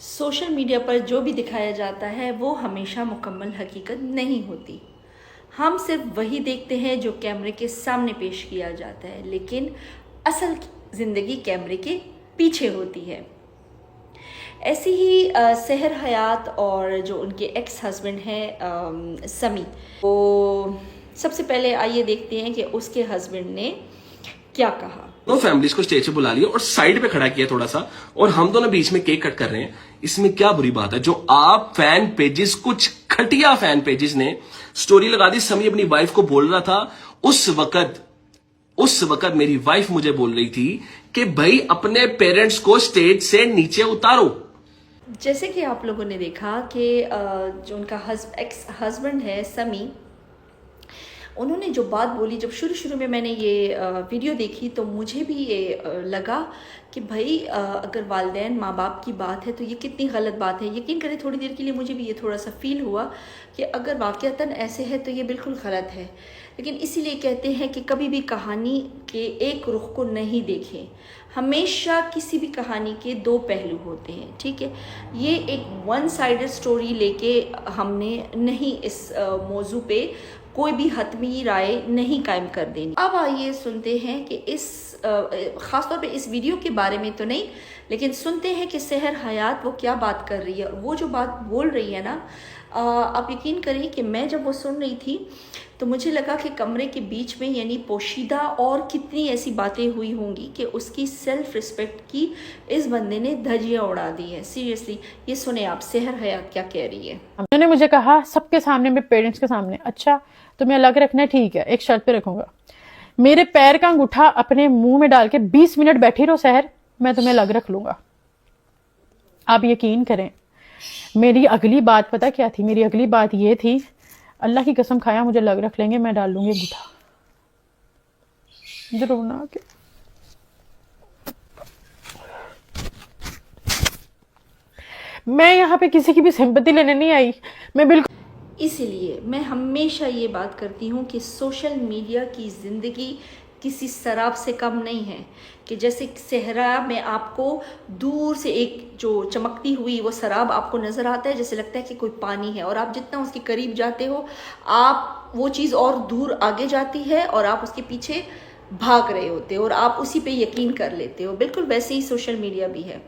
Social media پر جو بھی دکھایا جاتا ہے وہ ہمیشہ مکمل حقیقت نہیں ہوتی. ہم صرف وہی دیکھتے ہیں جو کیمرے کے سامنے پیش کیا جاتا ہے، لیکن اصل زندگی کیمرے کے پیچھے ہوتی ہے. ایسی ہی سحر حیات اور جو ان کے ایکس ہسبینڈ ہیں سمی، وہ سب سے پہلے آئیے دیکھتے ہیں کہ اس کے ہسبینڈ نے کیا کہا. دونوں فیملیز کو اسٹیج پہ بلا لیا اور سائڈ پہ کھڑا کیا تھوڑا سا، اور ہم دونوں بیچ میں کیک کٹ کر رہے ہیں. اس میں کیا بری بات ہے؟ جو آپ فین پیجز، کچھ کھٹیا فین پیجز نے سٹوری لگا دی. سمی اپنی وائف کو بول رہا تھا اس وقت میری وائف مجھے بول رہی تھی کہ بھائی اپنے پیرنٹس کو اسٹیج سے نیچے اتارو. جیسے کہ آپ لوگوں نے دیکھا کہ جو ان کا ایکس ہسبینڈ ہے سمی، انہوں نے جو بات بولی، جب شروع میں نے یہ ویڈیو دیکھی تو مجھے بھی یہ لگا کہ بھائی اگر والدین ماں باپ کی بات ہے تو یہ کتنی غلط بات ہے. یقین کریں تھوڑی دیر کے لیے مجھے بھی یہ تھوڑا سا فیل ہوا کہ اگر واقعتاً ایسے ہے تو یہ بالکل غلط ہے. لیکن اسی لیے کہتے ہیں کہ کبھی بھی کہانی کے ایک رخ کو نہیں دیکھیں. ہمیشہ کسی بھی کہانی کے دو پہلو ہوتے ہیں، ٹھیک ہے. یہ ایک ون سائیڈڈ سٹوری لے کے ہم نے نہیں اس موضوع پہ کوئی بھی حتمی رائے نہیں قائم کر دینی. اب آئیے سنتے ہیں کہ خاص طور پہ اس ویڈیو کے بارے میں تو نہیں، لیکن سنتے ہیں کہ سحر حیات وہ کیا بات کر رہی ہے. اور وہ جو بات بول رہی ہے نا، آپ یقین کریں کہ میں جب وہ سن رہی تھی تو مجھے لگا کہ کمرے کے بیچ میں یعنی پوشیدہ اور کتنی ایسی باتیں ہوئی ہوں گی کہ اس کی سیلف رسپیکٹ کی اس بندے نے دھجیاں اڑا دی ہیں. سیریسلی یہ سنیں آپ سحر حیات کیا کہہ رہی ہے. انہوں نے مجھے کہا سب کے سامنے، میرے پیرنٹس کے سامنے، اچھا تمہیں الگ رکھنا ہے، ٹھیک ہے، ایک شرط پہ رکھوں گا، میرے پیر کا انگوٹھا اپنے منہ میں ڈال کے 20 منٹ بیٹھی رہو سحر، میں تمہیں الگ رکھ لوں گا. آپ یقین کریں میری اگلی بات پتہ کیا تھی؟ میری اگلی بات یہ تھی، اللہ کی قسم کھایا مجھے الگ رکھ لیں گے، میں ڈال لوں گی انگوٹھا. ضرور نہ کہ میں یہاں پہ کسی کی بھی سمپتی لینے نہیں آئی، میں بالکل. اسی لیے میں ہمیشہ یہ بات کرتی ہوں کہ سوشل میڈیا کی زندگی کسی سراب سے کم نہیں ہے. کہ جیسے صحرا میں آپ کو دور سے ایک جو چمکتی ہوئی وہ سراب آپ کو نظر آتا ہے، جیسے لگتا ہے کہ کوئی پانی ہے، اور آپ جتنا اس کے قریب جاتے ہو آپ وہ چیز اور دور آگے جاتی ہے اور آپ اس کے پیچھے بھاگ رہے ہوتے ہو اور آپ اسی پہ یقین کر لیتے ہو. بالکل ویسے ہی سوشل میڈیا بھی ہے.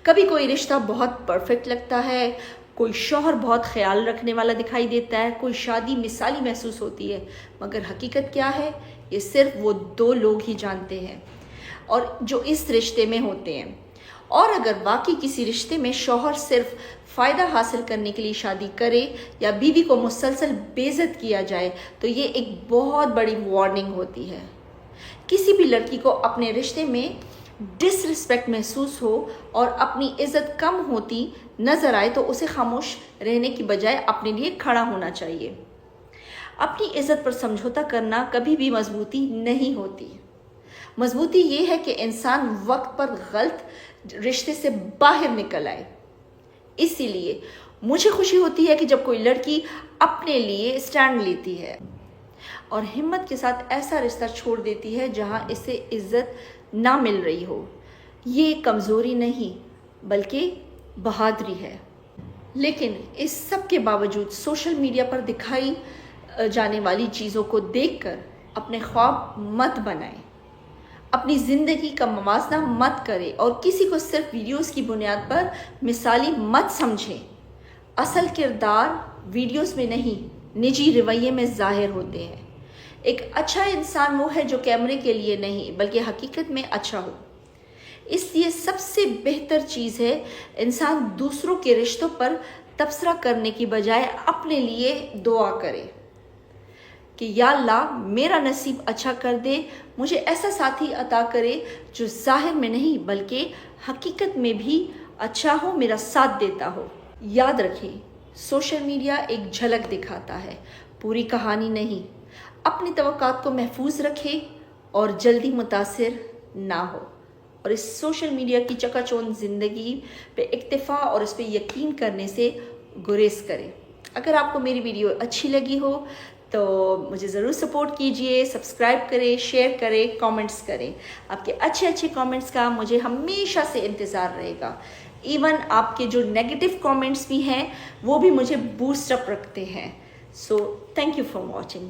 کبھی کوئی رشتہ بہت پرفیکٹ لگتا ہے، کوئی شوہر بہت خیال رکھنے والا دکھائی دیتا ہے، کوئی شادی مثالی محسوس ہوتی ہے، مگر حقیقت کیا ہے یہ صرف وہ دو لوگ ہی جانتے ہیں اور جو اس رشتے میں ہوتے ہیں. اور اگر واقعی کسی رشتے میں شوہر صرف فائدہ حاصل کرنے کے لیے شادی کرے یا بیوی کو مسلسل بے عزت کیا جائے تو یہ ایک بہت بڑی وارننگ ہوتی ہے. کسی بھی لڑکی کو اپنے رشتے میں ڈس رسپیکٹ محسوس ہو اور اپنی عزت کم ہوتی نظر آئے تو اسے خاموش رہنے کی بجائے اپنے لیے کھڑا ہونا چاہیے. اپنی عزت پر سمجھوتا کرنا کبھی بھی مضبوطی نہیں ہوتی. مضبوطی یہ ہے کہ انسان وقت پر غلط رشتے سے باہر نکل آئے. اسی لیے مجھے خوشی ہوتی ہے کہ جب کوئی لڑکی اپنے لیے سٹینڈ لیتی ہے اور ہمت کے ساتھ ایسا رشتہ چھوڑ دیتی ہے جہاں اسے عزت نہ مل رہی ہو. یہ کمزوری نہیں بلکہ بہادری ہے. لیکن اس سب کے باوجود سوشل میڈیا پر دکھائی جانے والی چیزوں کو دیکھ کر اپنے خواب مت بنائیں، اپنی زندگی کا موازنہ مت کریں اور کسی کو صرف ویڈیوز کی بنیاد پر مثالی مت سمجھیں. اصل کردار ویڈیوز میں نہیں، نجی رویے میں ظاہر ہوتے ہیں. ایک اچھا انسان وہ ہے جو کیمرے کے لیے نہیں بلکہ حقیقت میں اچھا ہو. اس لیے سب سے بہتر چیز ہے انسان دوسروں کے رشتوں پر تبصرہ کرنے کی بجائے اپنے لیے دعا کرے کہ یا اللہ میرا نصیب اچھا کر دے، مجھے ایسا ساتھی عطا کرے جو ظاہر میں نہیں بلکہ حقیقت میں بھی اچھا ہو، میرا ساتھ دیتا ہو. یاد رکھیں سوشل میڈیا ایک جھلک دکھاتا ہے، پوری کہانی نہیں. اپنی توقعات کو محفوظ رکھیں اور جلدی متاثر نہ ہو، اور اس سوشل میڈیا کی چکا چوند زندگی پہ اکتفا اور اس پہ یقین کرنے سے گریز کریں. اگر آپ کو میری ویڈیو اچھی لگی ہو تو مجھے ضرور سپورٹ کیجئے، سبسکرائب کریں، شیئر کریں، کامنٹس کریں. آپ کے اچھے کامنٹس کا مجھے ہمیشہ سے انتظار رہے گا. ایون آپ کے جو نیگیٹو کامنٹس بھی ہیں وہ بھی مجھے بوسٹ اپ رکھتے ہیں. So thank you for watching.